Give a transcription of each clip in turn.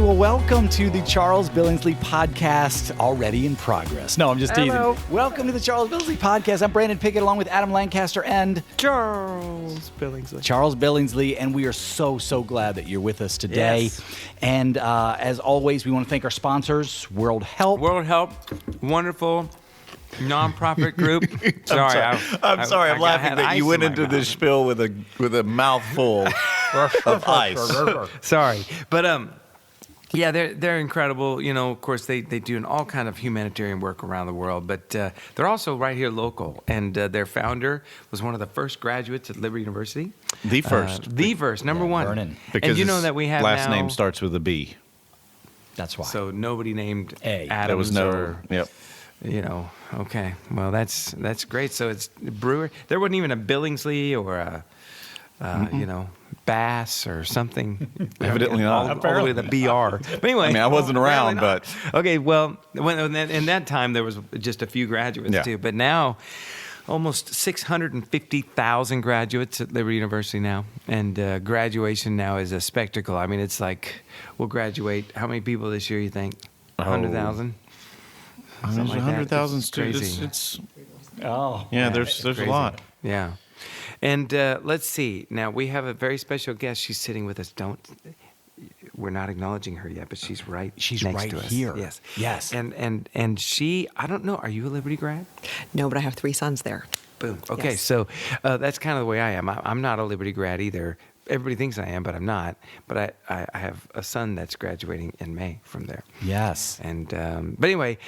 right, well, welcome to the Charles Billingsley podcast, already in progress. No, I'm just teasing. Hello. Welcome to the Charles Billingsley podcast. I'm Brandon Pickett, along with Adam Lancaster and Charles Billingsley. Charles Billingsley, and we are so glad that you're with us today. Yes. And as always, we want to thank our sponsors, World Help. World Help, wonderful nonprofit group. I'm sorry. I'm laughing that you went into this spiel with a mouthful of ice. Sorry, but yeah, they're incredible. You know, of course, they do all kind of humanitarian work around the world, but they're also right here local. And their founder was one of the first graduates at Liberty University. The first. Number one. Vernon. Because and you know that we have last now, name starts with a B. That's why. So nobody named A. Adams There was no. or, Yep. you know, okay. Well, that's great. So it's brewer. There wasn't even a Billingsley or a, you know, Bass or something. Evidently not. All the way to the BR. But anyway. I mean, I wasn't around, apparently not. Okay, well, in that time, there was just a few graduates, Yeah. too. But now, almost 650,000 graduates at Liberty University now. And graduation now is a spectacle. I mean, it's like, we'll graduate. How many people this year, you think? 100,000? There's Something like that. 100,000 It's students. crazy. It's Oh. yeah. There's a crazy. lot. Yeah. And let's see. Now, we have a very special guest. She's sitting with us. We're not acknowledging her yet, but she's right She's next right to us. here. Yes. Yes. And she, I don't know, are you a Liberty grad? No, but I have 3 sons there. Boom. Okay, Yes. so that's kind of the way I am. I'm not a Liberty grad either. Everybody thinks I am, but I'm not. But I have a son that's graduating in May from there. Yes. And but anyway,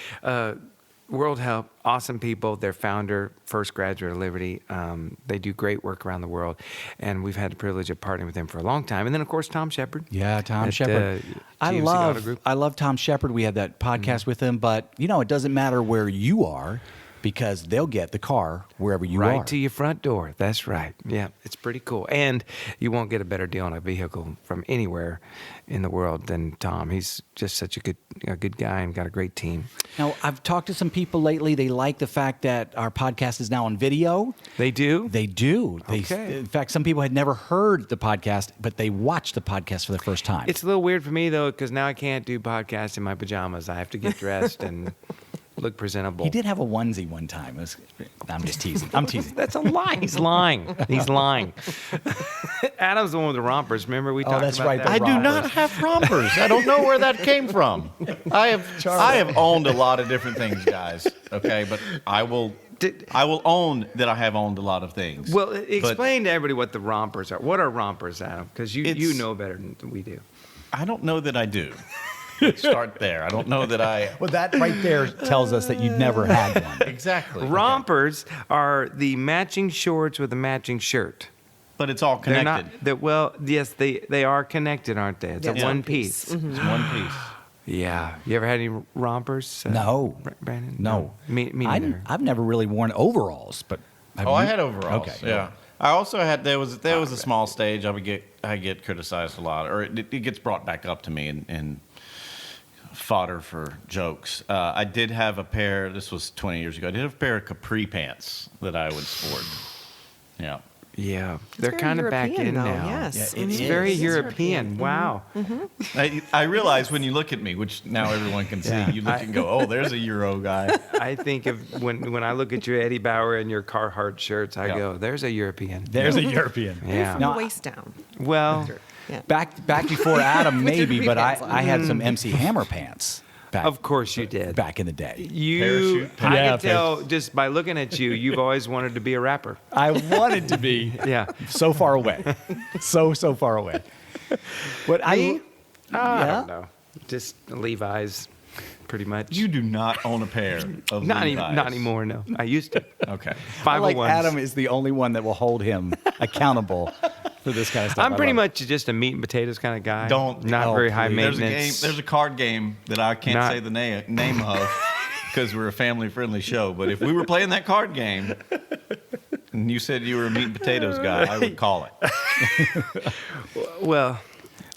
World Help, awesome people. Their founder, first graduate of Liberty. They do great work around the world, and we've had the privilege of partnering with them for a long time. And then, of course, Tom Shepard. Yeah, Tom at, Shepard. GMC Auto Group. I love Tom Shepard. We had that podcast with him, but you know, it doesn't matter where you are because they'll get the car wherever you right are. to your front door. That's right. Yeah, it's pretty cool. And you won't get a better deal on a vehicle from anywhere in the world than Tom. He's just such a good guy and got a great team. Now, I've talked to some people lately. They like the fact that our podcast is now on video. They do? They do. Okay. In fact, some people had never heard the podcast, but they watched the podcast for the first time. It's a little weird for me, though, because now I can't do podcasts in my pajamas. I have to get dressed and look presentable. He did have a onesie one time. I'm just teasing. I'm teasing. That's a lie. He's lying. He's lying. Adam's the one with the rompers. Remember we talked that's about right, that? the I do not rompers. have rompers. I don't know where that came from. I have owned a lot of different things, guys. Okay, but I will own that I have owned a lot of things. Well, But explain to everybody what the rompers are. What are rompers, Adam? Because you It's- know better than we do. I don't know that I do. Let's start there. I don't know that I Well, that right there tells us that you never had one. exactly. Rompers are the matching shorts with a matching shirt. But it's all They're connected. not. Well, yes, they are connected, aren't they? It's Yeah, a it's one one piece. piece. It's one piece. Yeah. You ever had any rompers? No. Brandon? No. Me neither. I've never really worn overalls, but I had overalls. Okay. Yeah. I also had there was a small stage I get criticized a lot, or it gets brought back up to me and fodder for jokes. I did have a pair. This was 20 years ago. I did have a pair of capri pants that I would sport. Yeah. Yeah. They're very kind of back European, in though, now. yes. Yeah, it It's is. very It is European. European. Wow. I realize when you look at me, which now everyone can see, Yeah. you look and go, "Oh, there's a Euro guy." I think of when I look at you, Eddie Bauer, and your Carhartt shirts, I Yeah. go, "There's a European." there's a European. Yeah. From Now, the waist down. Well, Yeah. back before Adam, With your maybe, but pants on. I had some MC Hammer pants. of course you did. Back in the day. You, Parachute I Yeah, can tell just by looking at you, you've always wanted to be a rapper. I wanted to be Yeah. so far away. So far away. What Me? I Yeah? don't know. Just Levi's, pretty much. You do not own a pair of not Levi's. not anymore. No, I used to. Okay. I like 501s. Adam is the only one that will hold him accountable for this kind of stuff. I'm I pretty love much just a meat and potatoes kind of guy. Don't- not oh, very high please. maintenance. There's a card game that I can't Not- say the name of because we're a family-friendly show. But if we were playing that card game and you said you were a meat and potatoes guy, I would call it. Well,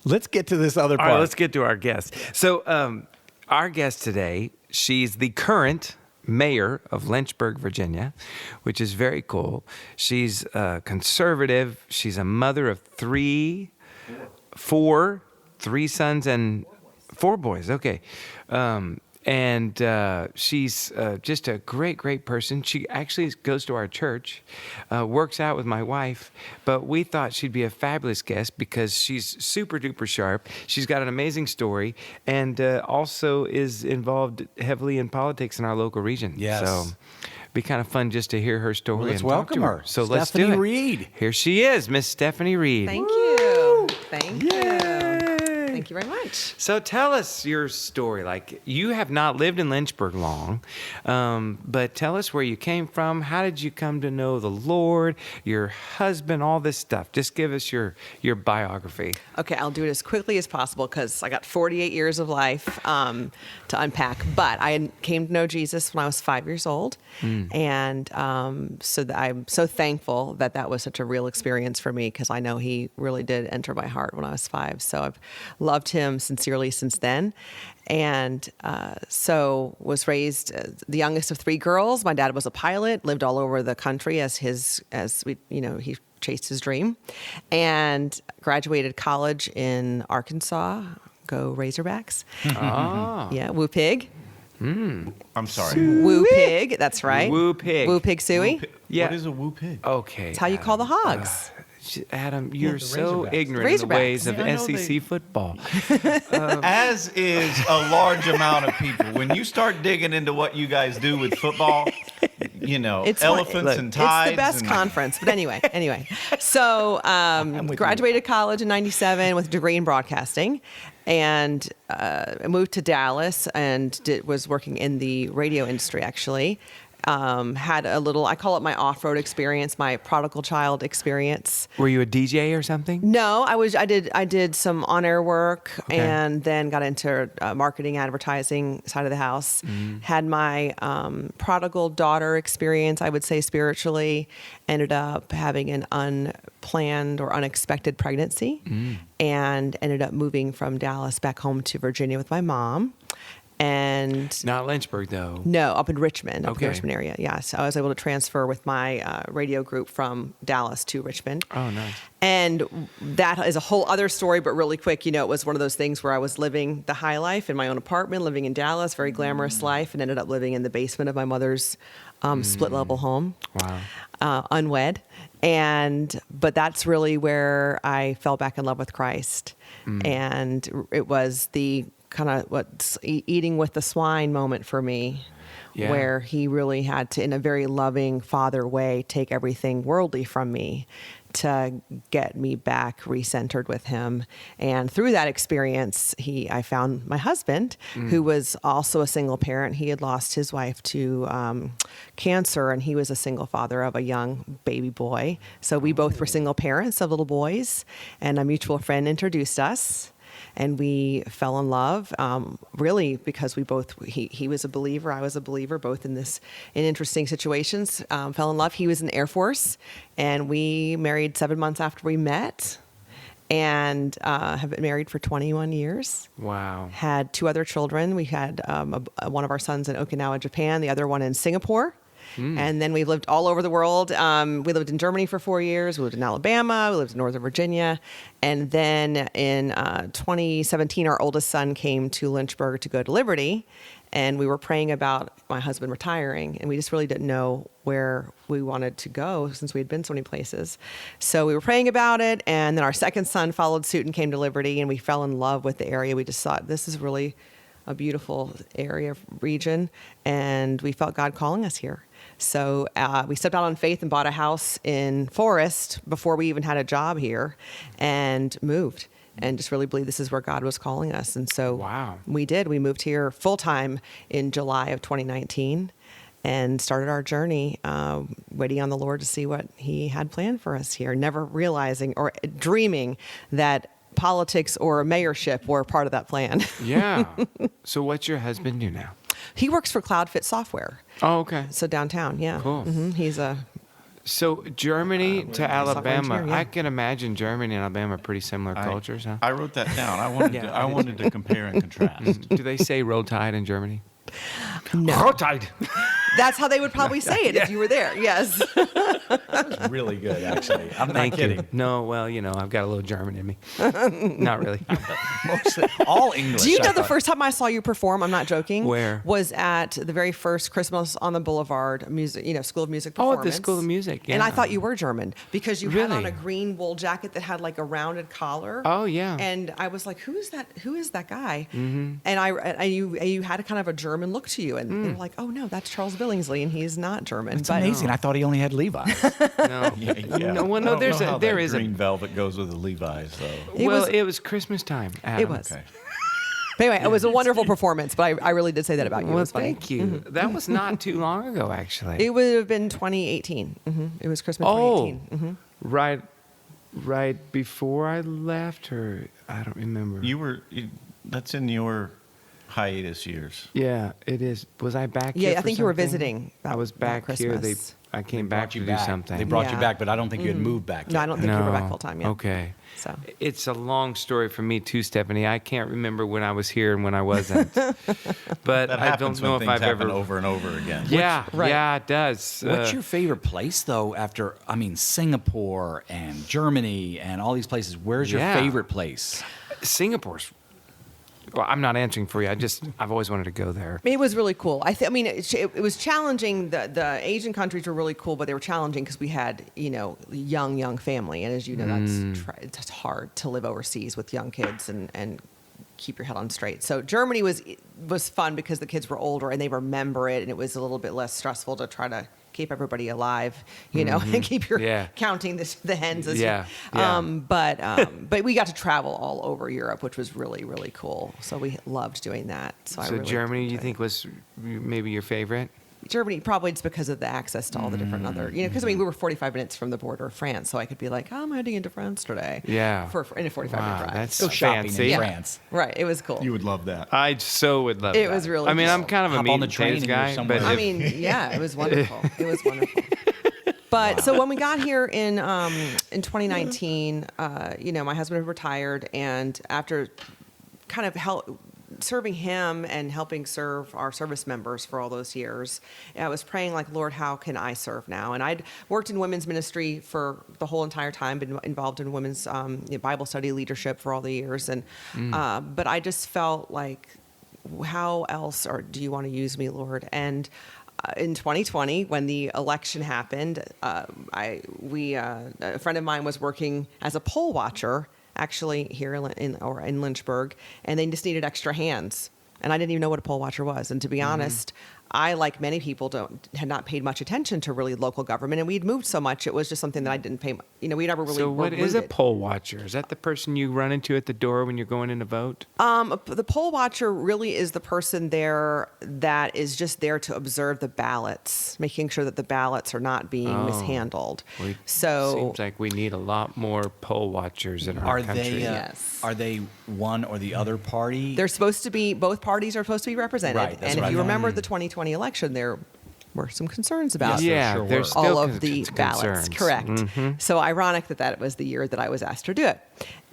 Let's get to this other all part. right, let's get to our guest. So, our guest today, she's the current mayor of Lynchburg, Virginia, which is very cool. She's conservative. She's a mother of three sons and 4 boys. Okay. And she's just a great person. She actually goes to our church, works out with my wife, but we thought she'd be a fabulous guest because she's super duper sharp. She's got an amazing story and also is involved heavily in politics in our local region. Yes. So be kind of fun just to hear her story. Well, let's and talk to welcome her. So let's do Stephanie it. Reed. Here she is, Miss Stephanie Reed. Thank you. Thank you. Yay. Thank you very much. So tell us your story. Like, you have not lived in Lynchburg long, but tell us where you came from. How did you come to know the Lord, your husband, all this stuff? Just give us your biography. Okay, I'll do it as quickly as possible because I got 48 years of life to unpack. But I came to know Jesus when I was 5 years old. And so I'm so thankful that that was such a real experience for me because I know he really did enter my heart when I was 5. So I've loved him sincerely since then. And so was raised the youngest of 3 girls. My dad was a pilot, lived all over the country he chased his dream, and graduated college in Arkansas. Go Razorbacks. Ah. Yeah, Woo Pig. I'm sorry. Woo Pig, that's right. Woo Pig. Woo Pig Suey. Yeah. What is a woo pig? Okay. That's how you call the hogs. Adam, you're the so Razorbacks. ignorant in the Razorbacks. ways of Yeah, I know SEC they- football. As is a large amount of people. When you start digging into what you guys do with football, It's elephants look, and tides. It's the best and, conference. But anyway. So with graduated college in '97 with a degree in broadcasting, and moved to Dallas and was working in the radio industry actually. Had a little, I call it my off-road experience, my prodigal child experience. Were you a DJ or something? No, I did some on-air work Okay. and then got into marketing, advertising side of the house. Had my prodigal daughter experience, I would say spiritually. Ended up having an unplanned or unexpected pregnancy, and ended up moving from Dallas back home to Virginia with my mom. And Not Lynchburg, though. no, up in Richmond, up in Okay. the Richmond area. Yeah, so I was able to transfer with my radio group from Dallas to Richmond. Oh, nice. And that is a whole other story, but really quick, it was one of those things where I was living the high life in my own apartment, living in Dallas, very glamorous life, and ended up living in the basement of my mother's split level home. Wow. Unwed. But that's really where I fell back in love with Christ. And it was the kind of what's eating with the swine moment for me, Yeah. where he really had to, in a very loving father way, take everything worldly from me to get me back recentered with him. And through that experience, I found my husband, who was also a single parent. He had lost his wife to cancer, and he was a single father of a young baby boy. So we both were single parents of little boys, and a mutual friend introduced us. And we fell in love, really, because he was a believer, I was a believer, both in interesting situations, fell in love. He was in the Air Force, and we married 7 months after we met, and have been married for 21 years. Wow. Had 2 other children. We had one of our sons in Okinawa, Japan, the other one in Singapore. And then we lived all over the world. We lived in Germany for 4 years. We lived in Alabama. We lived in Northern Virginia. And then in 2017, our oldest son came to Lynchburg to go to Liberty. And we were praying about my husband retiring. And we just really didn't know where we wanted to go since we had been so many places. So we were praying about it. And then our second son followed suit and came to Liberty. And we fell in love with the area. We just thought, this is really a beautiful area, region. And we felt God calling us here. So we stepped out on faith and bought a house in Forest before we even had a job here, and moved, and just really believe this is where God was calling us. And so Wow. we did. We moved here full time in July of 2019 and started our journey, waiting on the Lord to see what he had planned for us here, never realizing or dreaming that politics or mayorship were part of that plan. Yeah. So what's your husband do now? He works for CloudFit Software. Oh, okay. So downtown, yeah. Cool. He's a So Germany to Alabama, engineer, yeah. I can imagine Germany and Alabama are pretty similar cultures, huh? I wrote that down. I wanted to compare and contrast. Do they say roll tide in Germany? no. Roll tide. That's how they would probably say it if you were there. Yes. That's really good, actually. I'm not Thank kidding. you. No, well, I've got a little German in me. Not really. Mostly, all English. Do you know I the thought. first time I saw you perform? I'm not joking. Where? Was at the very first Christmas on the Boulevard music, School of Music Oh, performance. at the School of Music, And I yeah. thought you were German because you had on Really? a green wool jacket that had like a rounded collar. Oh, yeah. And I was like, who is that? Who is that guy? Mm-hmm. And you had a kind of a German look to you, and they were like, oh no, that's Charles Billingsley, and he's not German. It's amazing. I thought he only had Levi's. No. Yeah. No, well, no, I don't there's know how there that is green a. velvet goes with the Levi's, though. It was Christmas time. Adam. It was. Okay. But anyway, it was a wonderful performance, but I really did say that about you. It Well, was funny. thank you. That was not too long ago, actually. It would have been 2018. It was Christmas Oh, 2018. right before I left, or I don't remember. That's in your hiatus years. Yeah, it is. Was I back? Yeah, here I for think you were something? visiting I was that back here. Christmas. I came back to do something. They brought you Yeah. back, but I don't think you had moved back. No, I yet. don't think you were back full time yet. Okay. So It's a long story for me too, Stephanie. I can't remember when I was here and when I wasn't. But That I happens don't know when if things I've happen ever. over and over again. Yeah, Right. yeah, it does. What's your favorite place, though, after, Singapore and Germany and all these places? Where's your Yeah. favorite place? Singapore's? Well, I'm not answering for you. I've always wanted to go there. it was really cool. It was challenging. The Asian countries were really cool, but they were challenging because we had, young family. And as you know, it's hard to live overseas with young kids and keep your head on straight. So Germany was fun because the kids were older and they remember it, and it was a little bit less stressful to try to keep everybody alive, and keep your counting the hens. As Yeah, you, yeah. but we got to travel all over Europe, which was really, really cool. So we loved doing that. So I really Germany, you enjoyed think was maybe your favorite? Germany, probably just because of the access to all the different other, because we were 45 minutes from the border of France, so I could be like, I'm heading into France today. Yeah. In a 45 minute drive. That's Go shopping fancy. in France. Right. It was cool. You would love that. I so would love It that. was really I mean, cool. I'm kind of a Hop meat on the and train potatoes and you're guy, somewhere. but I if- mean, yeah, it was wonderful. It was wonderful. But so when we got here in 2019, my husband had retired, and after kind of serving him and helping serve our service members for all those years, I was praying like, Lord, how can I serve now? And I'd worked in women's ministry for the whole entire time, been involved in women's Bible study leadership for all the years, and but I just felt like, how else do you want to use me, Lord? And in 2020, when the election happened, a friend of mine was working as a poll watcher, actually here in Lynchburg, and they just needed extra hands. And I didn't even know what a poll watcher was. And to be honest, I, like many people, had not paid much attention to really local government, and we'd moved so much. It was just something that I didn't pay. We never really. So what were is a rooted. poll watcher? Is that the person you run into at the door when you're going in to vote? The poll watcher really is the person there that is just there to observe the ballots, making sure that the ballots are not being mishandled. Seems like we need a lot more poll watchers in our Are country. they? Yes. Are they one or the other party? They're supposed to be. Both parties are supposed to be represented. Right, that's And what if you I thought. remember the 2020 election, there were some concerns about Yeah, sure there's were. still all of the ballots. concerns. Correct. So ironic that was the year that I was asked to do it.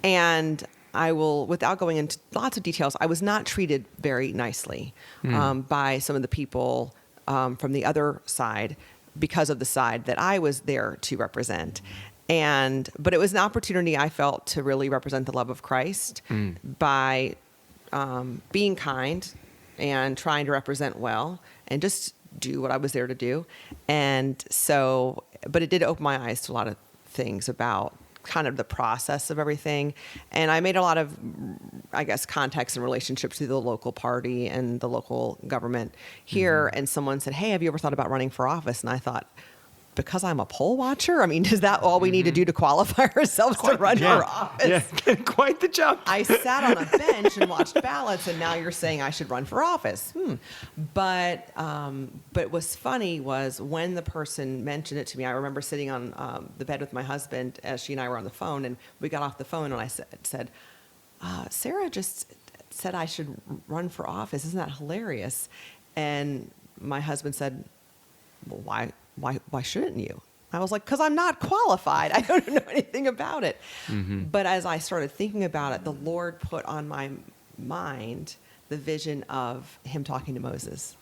And I will, without going into lots of details, I was not treated very nicely by some of the people from the other side because of the side that I was there to represent. But it was an opportunity I felt to really represent the love of Christ by being kind and trying to represent well and just do what I was there to do. And so, but it did open my eyes to a lot of things about kind of the process of everything. And I made a lot of, I guess, contacts and relationships through the local party and the local government here. And someone said, hey, have you ever thought about running for office? And I thought, because I'm a poll watcher? I mean, is that all we need to do to qualify ourselves to run for office? Yeah, quite the jump. I sat on a bench and watched ballots, and now you're saying I should run for office. But what's funny was when the person mentioned it to me, I remember sitting on the bed with my husband as she and I were on the phone, and we got off the phone, and I said, Sarah just said I should run for office. Isn't that hilarious? And my husband said, well, why shouldn't you? I was like, because I'm not qualified. I don't know anything about it. But as I started thinking about it, the Lord put on my mind the vision of him talking to Moses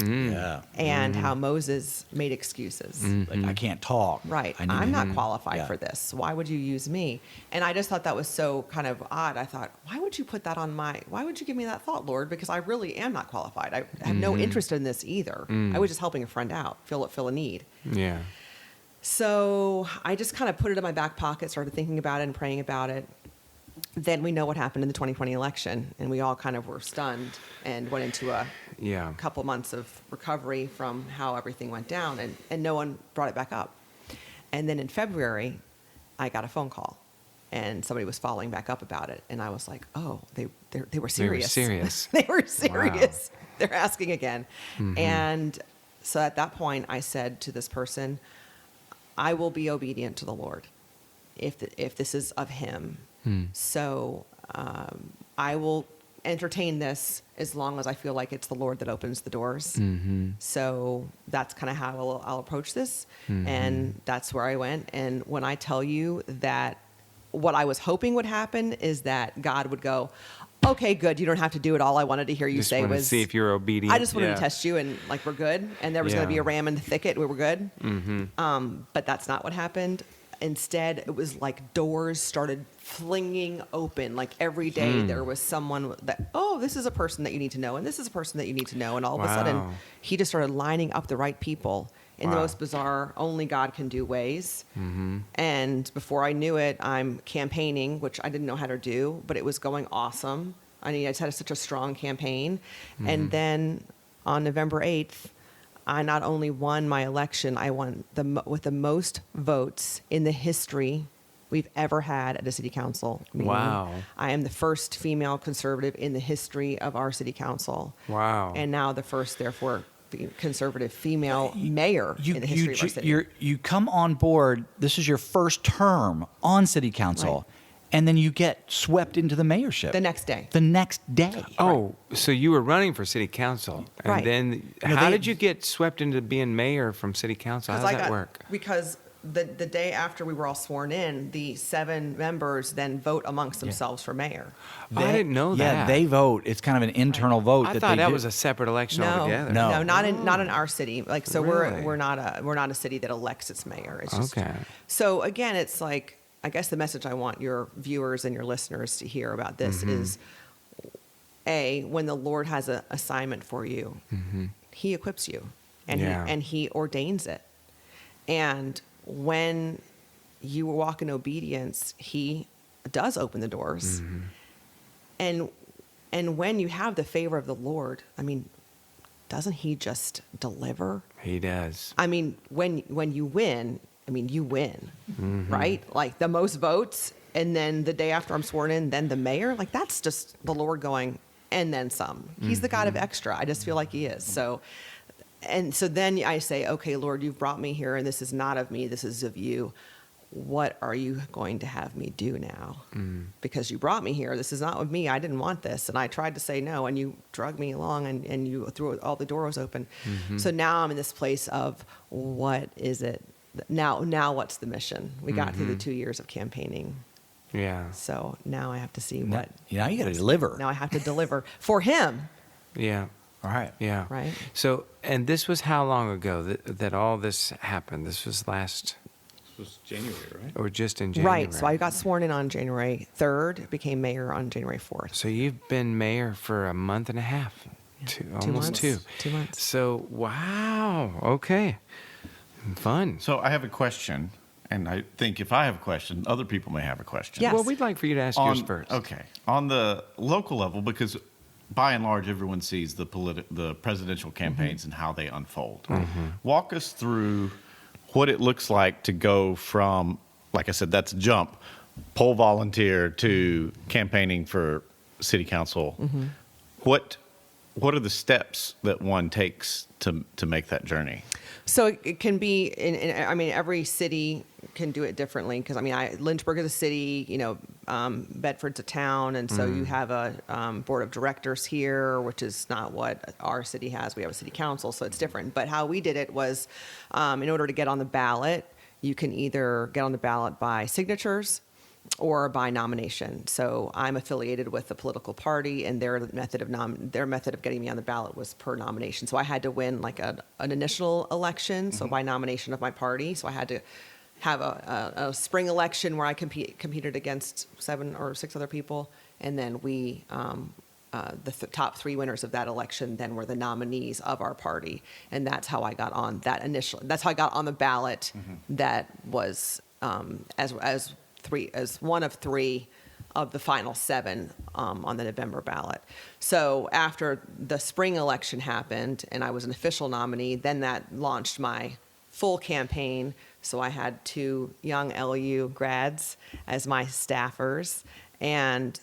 Yeah. and how Moses made excuses. Like, I can't talk. Right. I need I'm to- not qualified Yeah. for this. Why would you use me? And I just thought that was so kind of odd. I thought, why would you put that on why would you give me that thought, Lord? Because I really am not qualified. I have no interest in this either. I was just helping a friend out, fill a need. Yeah. So I just kind of put it in my back pocket, started thinking about it and praying about it. Then we know what happened in the 2020 election, and we all kind of were stunned and went into a Yeah. couple months of recovery from how everything went down, and no one brought it back up. And then in February, I got a phone call, and somebody was following back up about it, and I was like, oh, they were serious. serious. They were serious. They're asking again. And so at that point, I said to this person, I will be obedient to the Lord if this is of him. So I will entertain this as long as I feel like it's the Lord that opens the doors. So that's kind of how I'll approach this. And that's where I went. And when I tell you that what I was hoping would happen is that God would go, okay, good. You don't have to do it. All I wanted to hear you Just say wanted to was, see if you're obedient. I just wanted Yeah. to test you, and like we're good. And there was going to be Yeah. a ram in the thicket. We were good. But that's not what happened. Instead, it was like doors started flinging open. Like every day there was someone that, oh, this is a person that you need to know, and this is a person that you need to know. And all of a sudden, Wow. he just started lining up the right people in the Wow. most bizarre, only God can do ways. And before I knew it, I'm campaigning, which I didn't know how to do, but it was going awesome. I mean, I just had such a strong campaign. And then on November 8th, I not only won my election, I won with the most votes in the history we've ever had at a city council meeting. Wow. I am the first female conservative in the history of our city council. Wow. And now the first, therefore, conservative female mayor in the history of our city. You come on board. This is your first term on city council, and then you get swept into the mayorship The next day. The next day. Oh, so you were running for city council, and Right. then No, how they- did you get swept into being mayor from city council? How does that work? Because the day after we were all sworn in, the 7 members then vote amongst themselves for mayor. I didn't know Yeah, that. they vote. It's kind of an internal vote. I that thought they that do. was a separate election No, altogether. No. not in our city. Like, so Really? we're not a city that elects its mayor. It's just, Okay. So again, it's like, I guess the message I want your viewers and your listeners to hear about this is, when the Lord has an assignment for you, He equips you, and Yeah. he ordains it. And when you walk in obedience, He does open the doors. And when you have the favor of the Lord, I mean, doesn't He just deliver? He does. I mean, when you win, I mean, you win, right? Like the most votes, and then the day after I'm sworn in, then the mayor. Like that's just the Lord going, and then some. He's the God of extra. I just feel like He is. So then I say, okay, Lord, you've brought me here, and this is not of me. This is of you. What are you going to have me do now? Because you brought me here. This is not of me. I didn't want this. And I tried to say no, and you drug me along, and you threw all the doors open. So now I'm in this place of, what is it? Now what's the mission? We got through the 2 years of campaigning. Yeah. So now I have to see Now, what. you got to deliver. Now I have to deliver for Him, Yeah. All right. Yeah. right? So, and this was how long ago that all this happened? This was last, This was January, right? or just in January? Right. So I got sworn in on January 3rd, became mayor on January 4th. So you've been mayor for a month and a half, almost two. 2 months. So wow, okay, fun. So I have a question, and I think if I have a question, other people may have a question. Yes. Well, we'd like for you to ask yours first. Okay. On the local level, because by and large, everyone sees the presidential campaigns and how they unfold. Walk us through what it looks like to go from, like I said, that's a jump, poll volunteer to campaigning for city council. What are the steps that one takes to make that journey? So it can be, I mean, every city can do it differently because, I mean, Lynchburg is a city, Bedford's a town, and so you have a board of directors here, which is not what our city has. We have a city council, so it's different. But how we did it was, in order to get on the ballot, you can either get on the ballot by signatures, or by nomination. So I'm affiliated with a political party, and their method of getting me on the ballot was per nomination. So I had to win like an initial election, so by nomination of my party. So I had to have a spring election where I competed against 7 or 6 other people, and then we. The top 3 winners of that election then were the nominees of our party, and that's how I got on that initial. That's how I got on the ballot. That was as one of 3 of the final 7 on the November ballot. So after the spring election happened, and I was an official nominee, then that launched my full campaign. So I had 2 young LU grads as my staffers, and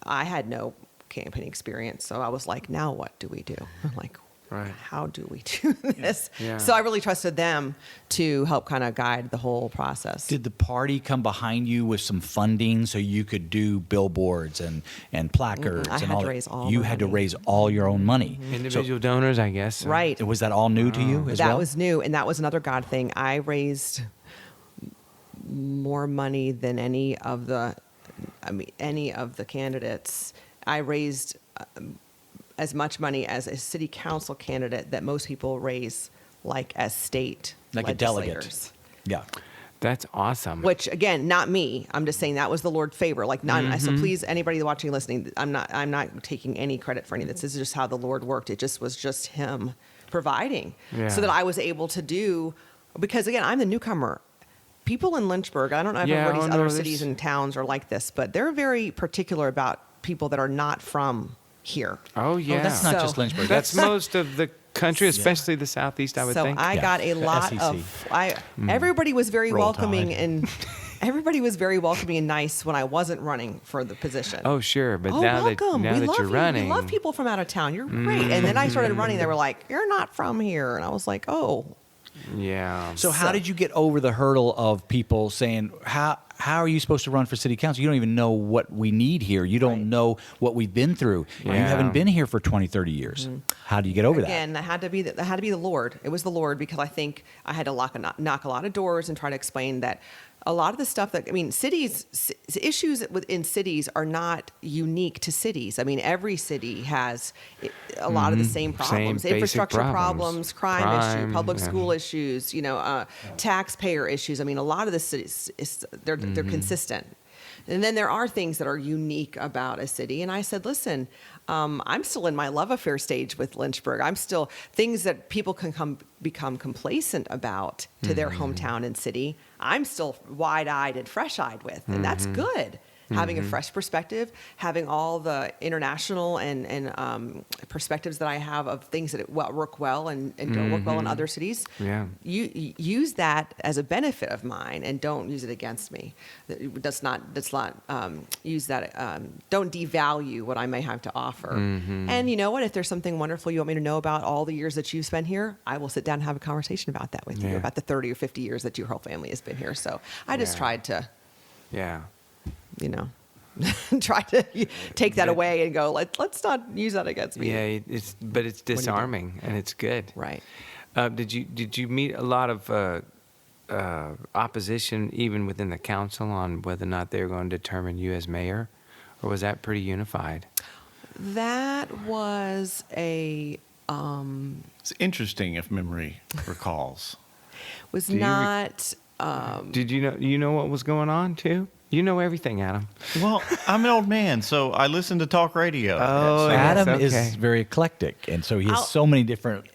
I had no campaign experience. So I was like, now what do we do? I'm like, Right. how do we do this? Yeah. So I really trusted them to help kind of guide the whole process. Did the party come behind you with some funding so you could do billboards and placards? I and had all to that? raise all You the had to money. raise all your own money. Individual donors, I guess. Right. So, was that all new to you as That well? was new, and that was another God thing. I raised more money than any of the candidates. I raised as much money as a city council candidate that most people raise, like as state Like a delegate. legislators. Yeah. That's awesome. Which again, not me. I'm just saying that was the Lord's favor. Like, not so. Please, anybody watching, listening, I'm not taking any credit for any of this. This is just how the Lord worked. It just was just Him providing, Yeah. so that I was able to do. Because again, I'm the newcomer. People in Lynchburg, I don't know if everybody's oh, no, other this- cities and towns are like this, but they're very particular about people that are not from here. Oh, yeah. That's not So- just Lynchburg. That's most of the country, especially the Southeast, I would So think. I Yeah. got a lot SEC. of. Everybody was very Roll welcoming Tide. and. Everybody was very welcoming and nice when I wasn't running for the position. Oh, sure. But Oh, now welcome. that, now we that love you're you. running. We love people from out of town. You're great. And then I started running. They were like, "You're not from here," and I was like, "Oh." Yeah. So how So- did you get over the hurdle of people saying, how are you supposed to run for city council? You don't even know what we need here. You don't Right. know what we've been through. You Yeah. haven't been here for 20, 30 years. How do you get over Again, that had to be the Lord. It was the Lord, because I think I had to knock a lot of doors and try to explain that a lot of the stuff that, I mean, issues within cities are not unique to cities. I mean, every city has a lot of the same problems: basic infrastructure problems. crime issue, Crime, public yeah. school issues, taxpayer issues. I mean, a lot of the cities they're consistent. And then there are things that are unique about a city. And I said, listen, I'm still in my love affair stage with Lynchburg. I'm still things that people can become complacent about to their hometown and city. I'm still wide-eyed and fresh-eyed with, and that's good. Having a fresh perspective, having all the international and perspectives that I have of things that work well and don't work well in other cities. Yeah. You use that as a benefit of mine, and don't use it against me. Does not use that. Don't devalue what I may have to offer. And you know what? If there's something wonderful you want me to know about all the years that you've spent here, I will sit down and have a conversation about that with you, Yeah. about the 30 or 50 years that your whole family has been here. So I just Yeah. tried to, Yeah. try to take that away and go, let's not use that against me. Yeah. But it's disarming, and it's good. Right. Did you meet a lot of opposition even within the council on whether or not they were going to determine you as mayor, or was that pretty unified? That was It's interesting if memory recalls. was Do you not. Did you know what was going on too? You know everything, Adam. Well, I'm an old man, so I listen to talk radio. Oh, So- yeah. Adam Yes, okay. is very eclectic, and so he has so many different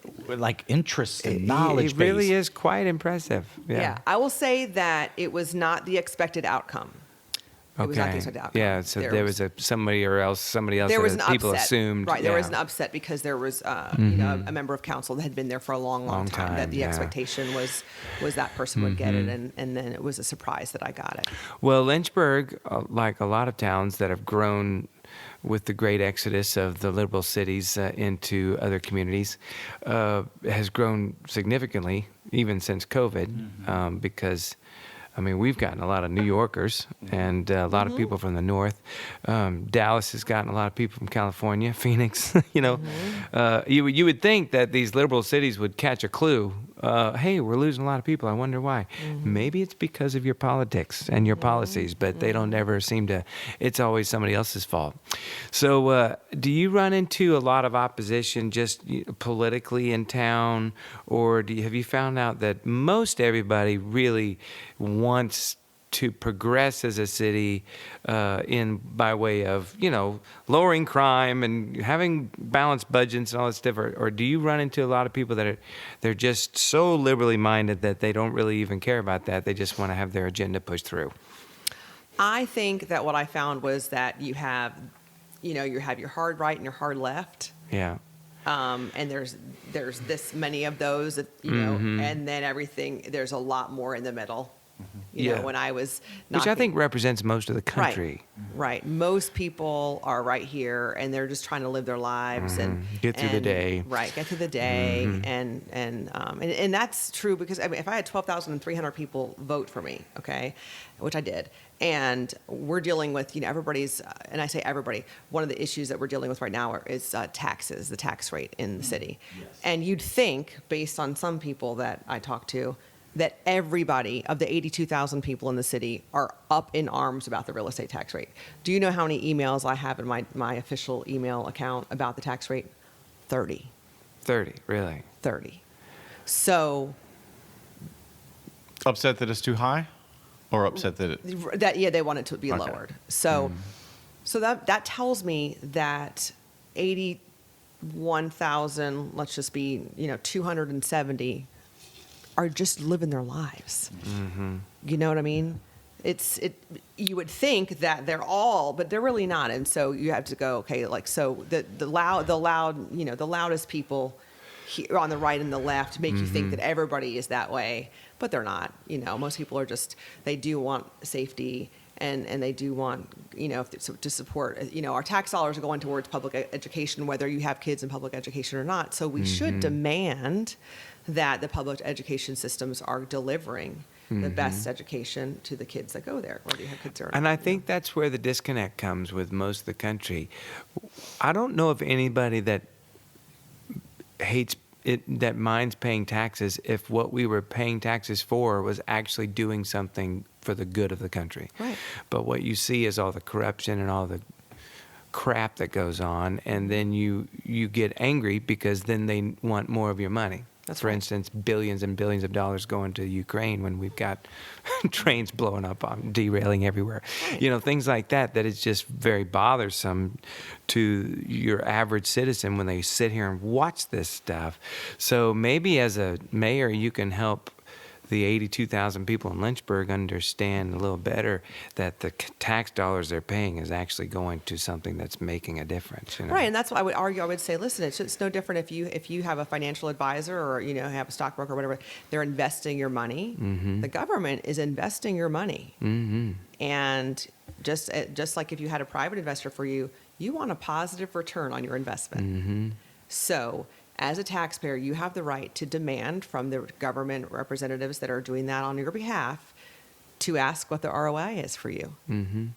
interests and knowledge It really base. is quite impressive. Yeah. I will say that it was not the expected outcome. It was not the expected outcome. Yeah, so there was somebody else there was an that people upset. assumed. Right, there was yeah. an upset because there was a member of council that had been there for a long Long time. time, That the yeah. expectation was that person would get it, and then it was a surprise that I got it. Well, Lynchburg, like a lot of towns that have grown with the great exodus of the liberal cities into other communities, has grown significantly even since COVID, because I mean, we've gotten a lot of New Yorkers and a lot of people from the north. Dallas has gotten a lot of people from California, Phoenix. You would think that these liberal cities would catch a clue hey, we're losing a lot of people. I wonder why. Maybe it's because of your politics and your policies, but they don't ever seem to. It's always somebody else's fault. So, do you run into a lot of opposition just politically in town, or have you found out that most everybody really wants to progress as a city by way of, lowering crime and having balanced budgets and all that stuff? Or do you run into a lot of people that they're just so liberally minded that they don't really even care about that? They just want to have their agenda pushed through? I think that what I found was that you have your hard right and your hard left. Yeah. And there's this many of those, that, and then there's a lot more in the middle. When I was which I think represents most of the country. Right. Most people are right here, and they're just trying to live their lives and get through the day. Right, get through the day, and that's true because if I had 12,300 people vote for me, okay, which I did, and we're dealing with everybody's, and I say everybody. One of the issues that we're dealing with right now is taxes, the tax rate in the city, and you'd think, based on some people that I talk to, that everybody of the 82,000 people in the city are up in arms about the real estate tax rate. Do you know how many emails I have in my official email account about the tax rate? 30. 30, really? 30. So. Upset that it's too high, or upset that they want it to be lowered. So, so that tells me that 81,000, let's just be 270. Are just living their lives. You know what I mean? You would think that they're all, but they're really not. And so you have to go, okay, so the loudest people here on the right and the left make you think that everybody is that way, but they're not. Most people are they do want safety and they do want, to support, our tax dollars are going towards public education, whether you have kids in public education or not. So we should demand that the public education systems are delivering the best education to the kids that go there, whether you have kids or not. And I think that's where the disconnect comes with most of the country. I don't know of anybody that hates it, that minds paying taxes, if what we were paying taxes for was actually doing something for the good of the country. Right. But what you see is all the corruption and all the crap that goes on, and then you get angry because then they want more of your money. That's For right. instance, billions and billions of dollars going to Ukraine when we've got trains blowing up, derailing everywhere. Right. Things like that is just very bothersome to your average citizen when they sit here and watch this stuff. So maybe as a mayor, you can help the 82,000 people in Lynchburg understand a little better that the tax dollars they're paying is actually going to something that's making a difference. Right, and that's why I would argue. I would say, listen, it's no different if you have a financial advisor or have a stockbroker or whatever. They're investing your money. The government is investing your money, and just like if you had a private investor for you, you want a positive return on your investment. So, as a taxpayer, you have the right to demand from the government representatives that are doing that on your behalf to ask what the ROI is for you.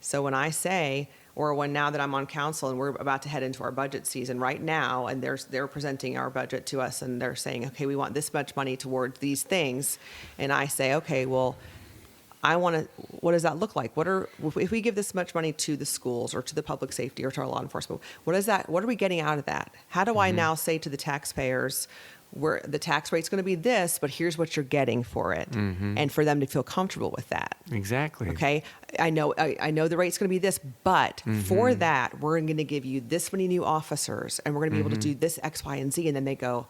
So when I say, or now that I'm on council and we're about to head into our budget season right now, and they're presenting our budget to us and they're saying, okay, we want this much money towards these things. And I say, okay, well, what does that look like? If we give this much money to the schools or to the public safety or to our law enforcement, what are we getting out of that? How do I now say to the taxpayers, where the tax rate's going to be this, but here's what you're getting for it, and for them to feel comfortable with that. Exactly. Okay, I know the rate's going to be this, but for that, we're going to give you this many new officers, and we're going to be able to do this X, Y, and Z, and then they go,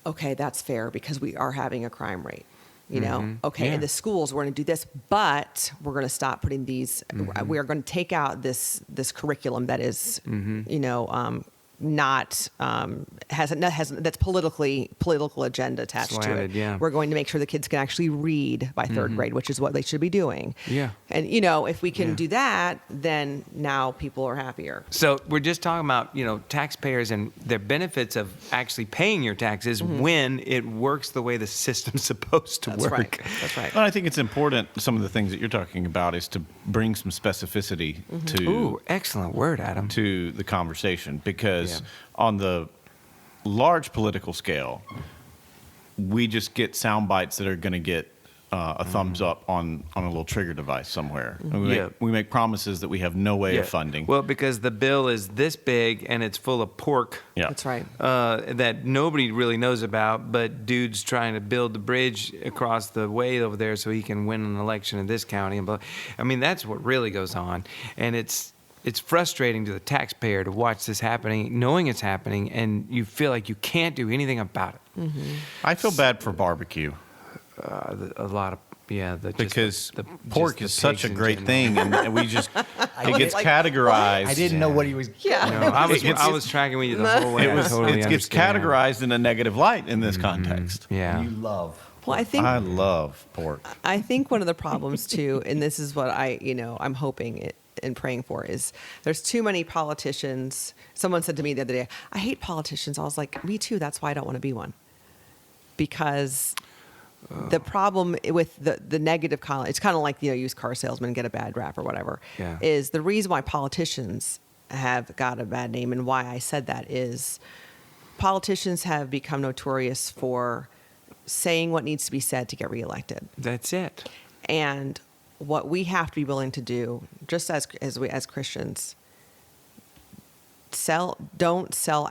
okay, that's fair because we are having a crime rate. Okay, Yeah. in the schools, we're going to do this, but we're going to stop putting these, we are going to take out this curriculum that is, not that's political agenda attached Slanted, to it. yeah. We're going to make sure the kids can actually read by third grade, which is what they should be doing. Yeah. And if we can do that, then now people are happier. So we're just talking about, taxpayers and their benefits of actually paying your taxes when it works the way the system's supposed to work. Right. That's right. Well, I think it's important, some of the things that you're talking about, is to bring some specificity Ooh, excellent word, Adam. to the conversation, because Yeah. on the large political scale, we just get sound bites that are going to get a thumbs up on a little trigger device somewhere. And we make promises that we have no way of funding. Well, because the bill is this big and it's full of pork. Yeah. That's right. That nobody really knows about, but dude's trying to build the bridge across the way over there so he can win an election in this county. I mean, that's what really goes on, and it's frustrating to the taxpayer to watch this happening, knowing it's happening, and you feel like you can't do anything about it. Mm-hmm. I feel bad for barbecue. A lot of because pork is such a great thing, and we just it gets categorized. I didn't know what he was. Yeah. No, I was tracking with you the whole way. It gets categorized in a negative light in this context. Yeah. You love. Well, I love pork. I think one of the problems too, and this is what I'm hoping and praying for, is there's too many politicians. Someone said to me the other day, I hate politicians. I was like, me too. That's why I don't want to be one. Because the problem with the negative comment, it's kind of like, used car salesmen get a bad rap or whatever, is the reason why politicians have got a bad name, and why I said that is politicians have become notorious for saying what needs to be said to get reelected. That's it. And what we have to be willing to do, just as Christians, don't sell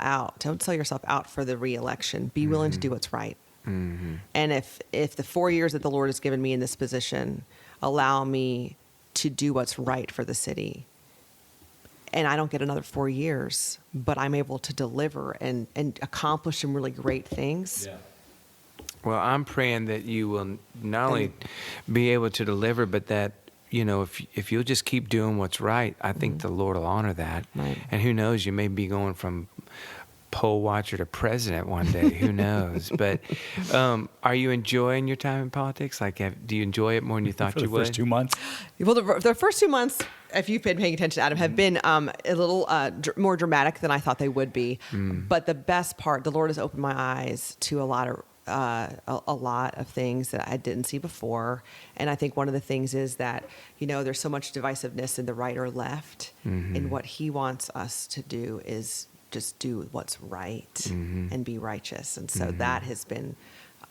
yourself out for the reelection. Be willing to do what's right. Mm-hmm. And if the 4 years that the Lord has given me in this position allow me to do what's right for the city, and I don't get another 4 years, but I'm able to deliver and accomplish some really great things. Yeah. Well, I'm praying that you will not only be able to deliver, but that, if you'll just keep doing what's right, I think the Lord will honor that. Right. And who knows, you may be going from poll watcher to president one day. Who knows? But are you enjoying your time in politics? Like, do you enjoy it more than you thought you would? First 2 months. Well, the first 2 months, if you've been paying attention, Adam, have been a little more dramatic than I thought they would be. But the best part, the Lord has opened my eyes to a lot of things that I didn't see before. And I think one of the things is that, there's so much divisiveness in the right or left. And what he wants us to do is just do what's right and be righteous. And so that has been,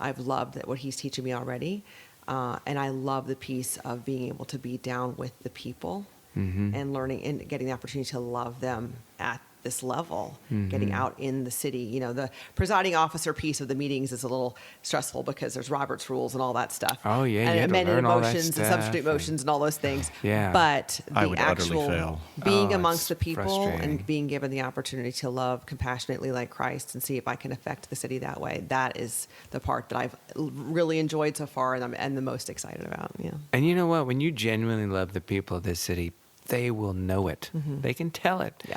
I've loved that what he's teaching me already. And I love the piece of being able to be down with the people and learning and getting the opportunity to love them at this level, getting out in the city. The presiding officer piece of the meetings is a little stressful because there's Robert's rules and all that stuff. Oh, yeah. And you had to amended learn all that motions and stuff substitute motions and all those things. Yeah. But I the would utterly actual fail. being Oh, amongst it's the people frustrating. and being given the opportunity to love compassionately like Christ and see if I can affect the city that way, that is the part that I've really enjoyed so far and the most excited about. Yeah. And you know what? When you genuinely love the people of this city, they will know it. They can tell it. Yeah.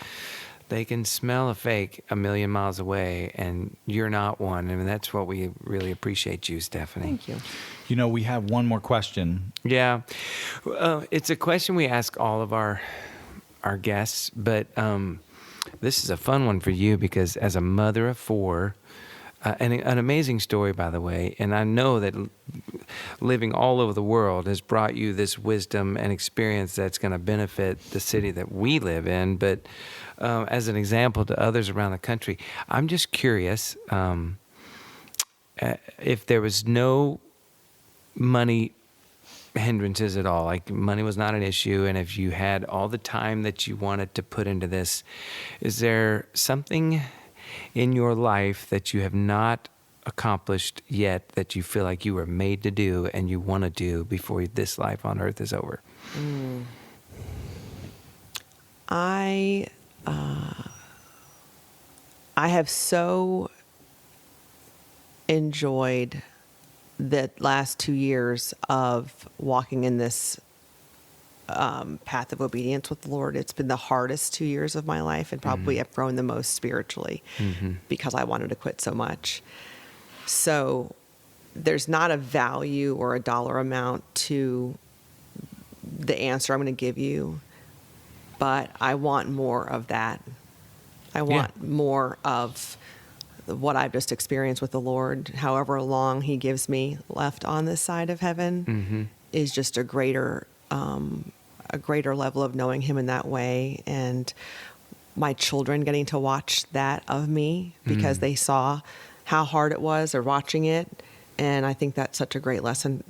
They can smell a fake a million miles away, and you're not one. I mean, that's what we really appreciate you, Stephanie. Thank you. We have one more question. Yeah. It's a question we ask all of our guests, but this is a fun one for you because as a mother of four, and an amazing story, by the way, and I know that living all over the world has brought you this wisdom and experience that's going to benefit the city that we live in, but as an example to others around the country, I'm just curious if there was no money hindrances at all, like money was not an issue, and if you had all the time that you wanted to put into this, is there something in your life that you have not accomplished yet that you feel like you were made to do and you want to do before this life on earth is over? I have so enjoyed the last 2 years of walking in this path of obedience with the Lord. It's been the hardest 2 years of my life, and probably I've grown the most spiritually because I wanted to quit so much. So there's not a value or a dollar amount to the answer I'm going to give you, but I want more of that. I want more of what I've just experienced with the Lord. However long he gives me left on this side of heaven is just a greater level of knowing him in that way. And my children getting to watch that of me because they saw how hard it was, or watching it, And I think that's such a great lesson,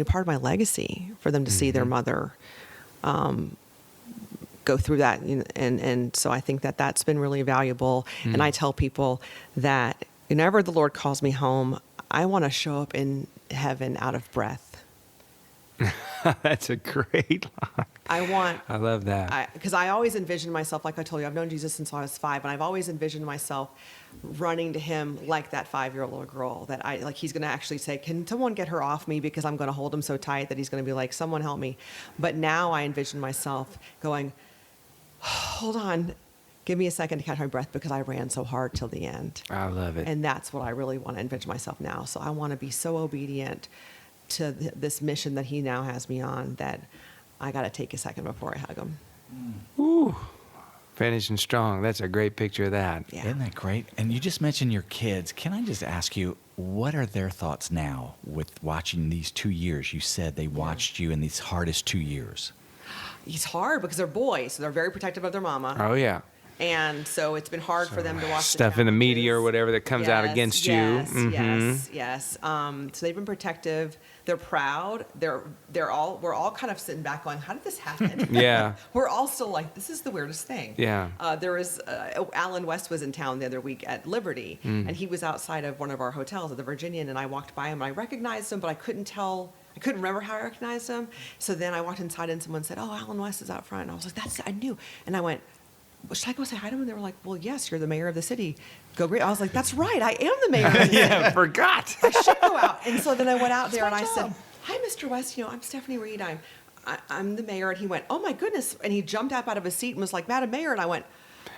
part of my legacy for them to see their mother go through that. And so I think that that's been really valuable. And I tell people that whenever the Lord calls me home, I want to show up in heaven out of breath. That's a great line. I love that. Because I always envisioned myself, like I told you, I've known Jesus since I was 5, and I've always envisioned myself running to him like that 5-year-old little girl, that he's going to actually say, can someone get her off me, because I'm going to hold him so tight that he's going to be like, someone help me. But now I envision myself going, hold on, give me a second to catch my breath, because I ran so hard till the end. I love it. And that's what I really want to envision myself now. So I want to be so obedient to this mission that he now has me on, that I got to take a second before I hug him. Ooh, finishing strong. That's a great picture of that. Yeah. Isn't that great? And you just mentioned your kids. Can I just ask you, what are their thoughts now with watching these 2 years? You said they watched you in these hardest 2 years. It's hard because they're boys, so they're very protective of their mama. Oh, yeah. And so it's been hard for them to watch Stuff in the media or challenges. whatever that comes out against you. Yes. So they've been protective. They're proud. We're all kind of sitting back going, how did this happen? Yeah. We're all still like, this is the weirdest thing. Yeah. Alan West was in town the other week at Liberty, and he was outside of one of our hotels at the Virginian, and I walked by him, and I recognized him, but I couldn't remember how I recognized him. So then I walked inside, and someone said, oh, Alan West is out front. And I was like, I knew. And I went, well, should I go say hi to him? And they were like, well, yes, you're the mayor of the city. Go great. I was like, that's right. I am the mayor of the city. Yeah, forgot. I should go out. And so then I went out there and I said, hi, Mr. West. I'm Stephanie Reed. I'm the mayor. And he went, oh, my goodness. And he jumped up out of his seat and was like, Madam Mayor. And I went,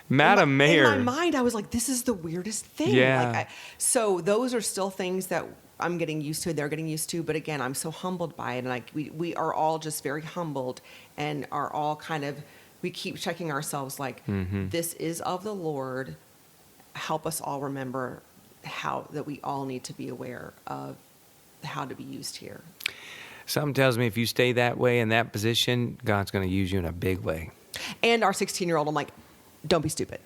Madam Mayor. In my mind, I was like, this is the weirdest thing. Yeah. So those are still things that I'm getting used to, they're getting used to. But again, I'm so humbled by it. And we are all just very humbled and are all kind of, we keep checking ourselves like, this is of the Lord. Help us all remember that we all need to be aware of how to be used here. Something tells me if you stay that way in that position, God's going to use you in a big way. And our 16-year-old, I'm like, don't be stupid.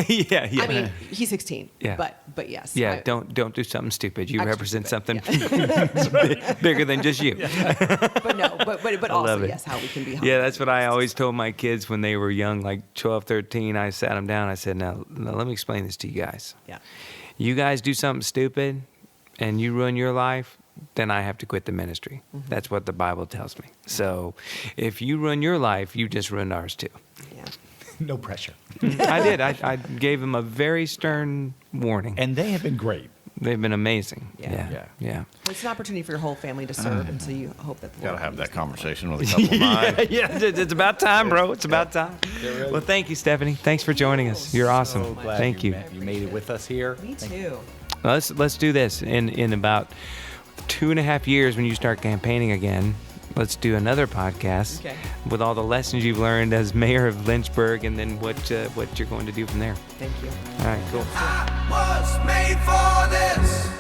Yeah. I mean, he's 16. Yeah. But yes. Yeah, don't do something stupid. You Extra represent stupid, something bigger than just you. But no, but also, love it. yes, how we can be humble. Yeah, that's what I always told my kids when they were young, like 12, 13. I sat them down. I said, now let me explain this to you guys. Yeah. You guys do something stupid and you ruin your life, then I have to quit the ministry. That's what the Bible tells me. So if you ruin your life, you just ruined ours too. Yeah. No pressure. I did. I gave them a very stern warning. And they have been great. They've been amazing. Yeah. Yeah. It's an opportunity for your whole family to serve, and so you hope that the Got to Lord have will that use them. conversation with a couple of mine. Yeah, it's about time, bro. It's about time. Well, thank you, Stephanie. Thanks for joining us. You're awesome. So glad Thank you. You made it with us here. Me too. Well, let's do this in about 2.5 years when you start campaigning again. Let's do another podcast with all the lessons you've learned as mayor of Lynchburg, and then what you're going to do from there. Thank you. All right, cool. I was made for this.